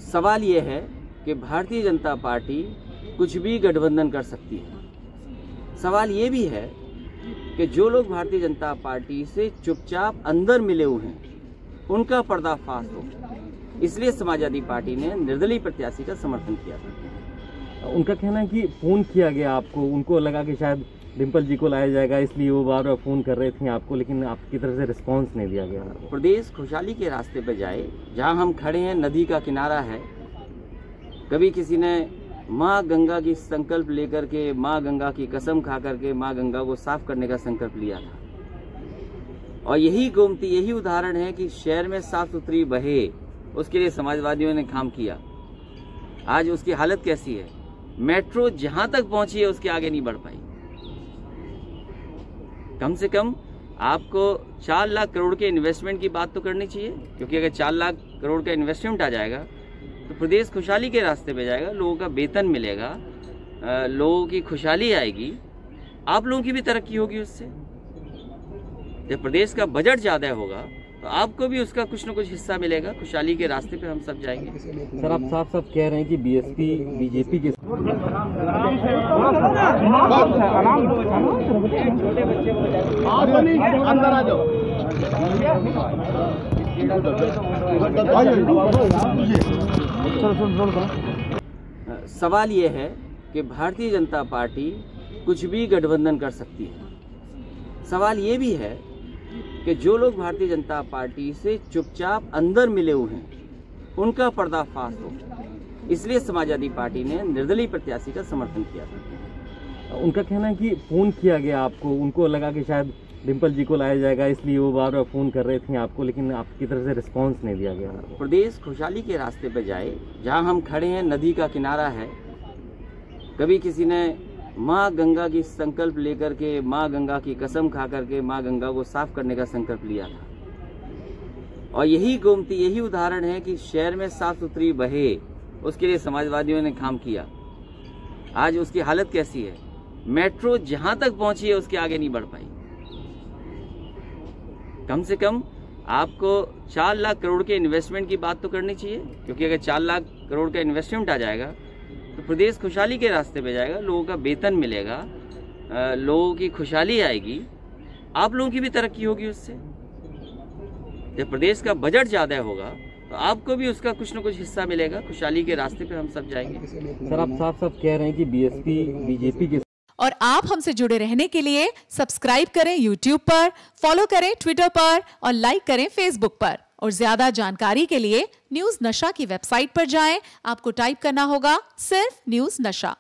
सवाल ये है कि भारतीय जनता पार्टी कुछ भी गठबंधन कर सकती है। सवाल ये भी है कि जो लोग भारतीय जनता पार्टी से चुपचाप अंदर मिले हुए हैं उनका पर्दाफाश हो, इसलिए समाजवादी पार्टी ने निर्दलीय प्रत्याशी का समर्थन किया था। उनका कहना है कि फोन किया गया आपको, उनको लगा कि शायद डिम्पल जी को लाया जाएगा, इसलिए वो बार बार फोन कर रहे थे आपको, लेकिन आपकी तरफ से रिस्पांस नहीं दिया गया। प्रदेश खुशहाली के रास्ते पर जाए। जहां हम खड़े हैं नदी का किनारा है। कभी किसी ने माँ गंगा की संकल्प लेकर के, माँ गंगा की कसम खा करके माँ गंगा को साफ करने का संकल्प लिया था। और यही गोमती, यही उदाहरण है कि शहर में साफ सुथरी बहे, उसके लिए समाजवादियों ने काम किया। आज उसकी हालत कैसी है? मेट्रो जहां तक पहुंची है उसके आगे नहीं बढ़ पाई। कम से कम आपको 4 लाख करोड़ के इन्वेस्टमेंट की बात तो करनी चाहिए, क्योंकि अगर 4 लाख करोड़ का इन्वेस्टमेंट आ जाएगा तो प्रदेश खुशहाली के रास्ते पे जाएगा, लोगों का वेतन मिलेगा, लोगों की खुशहाली आएगी, आप लोगों की भी तरक्की होगी उससे। जब प्रदेश का बजट ज्यादा होगा तो आपको भी उसका कुछ न कुछ हिस्सा मिलेगा। खुशहाली के रास्ते पे हम सब जाएंगे। सर, आप साफ साफ कह रहे हैं कि बीएसपी बीजेपी के अंदर आ जाओ। सवाल ये है कि भारतीय जनता पार्टी कुछ भी गठबंधन कर सकती है। सवाल ये भी है कि जो लोग भारतीय जनता पार्टी से चुपचाप अंदर मिले हुए हैं उनका पर्दाफाश हो, इसलिए समाजवादी पार्टी ने निर्दलीय प्रत्याशी का समर्थन किया था। उनका कहना है कि फोन किया गया आपको, उनको लगा कि शायद डिम्पल जी को लाया जाएगा, इसलिए वो बार बार फोन कर रहे थे आपको, लेकिन आपकी तरफ से रिस्पांस नहीं दिया गया। प्रदेश खुशहाली के रास्ते पर जाए। जहां हम खड़े हैं नदी का किनारा है। कभी किसी ने माँ गंगा की संकल्प लेकर के, माँ गंगा की कसम खा करके माँ गंगा को साफ करने का संकल्प लिया था। और यही गोमती, यही उदाहरण है कि शहर में साफ सुथरी बहे, उसके लिए समाजवादियों ने काम किया। आज उसकी हालत कैसी है? मेट्रो जहां तक पहुंची है उसके आगे नहीं बढ़ पाई। कम से कम आपको 4 लाख करोड़ के इन्वेस्टमेंट की बात तो करनी चाहिए, क्योंकि अगर 4 लाख करोड़ का इन्वेस्टमेंट आ जाएगा तो प्रदेश खुशहाली के रास्ते पे जाएगा, लोगों का वेतन मिलेगा, लोगों की खुशहाली आएगी, आप लोगों की भी तरक्की होगी उससे। जब प्रदेश का बजट ज्यादा होगा तो आपको भी उसका कुछ न कुछ हिस्सा मिलेगा। खुशहाली के रास्ते पे हम सब जाएंगे। सर, आप साफ साफ कह रहे हैं कि बीएसपी बीजेपी के और आप हमसे जुड़े रहने के लिए सब्सक्राइब करें YouTube पर, फॉलो करें Twitter पर और लाइक करें Facebook पर। और ज्यादा जानकारी के लिए न्यूज नशा की वेबसाइट पर जाएं। आपको टाइप करना होगा सिर्फ न्यूज नशा।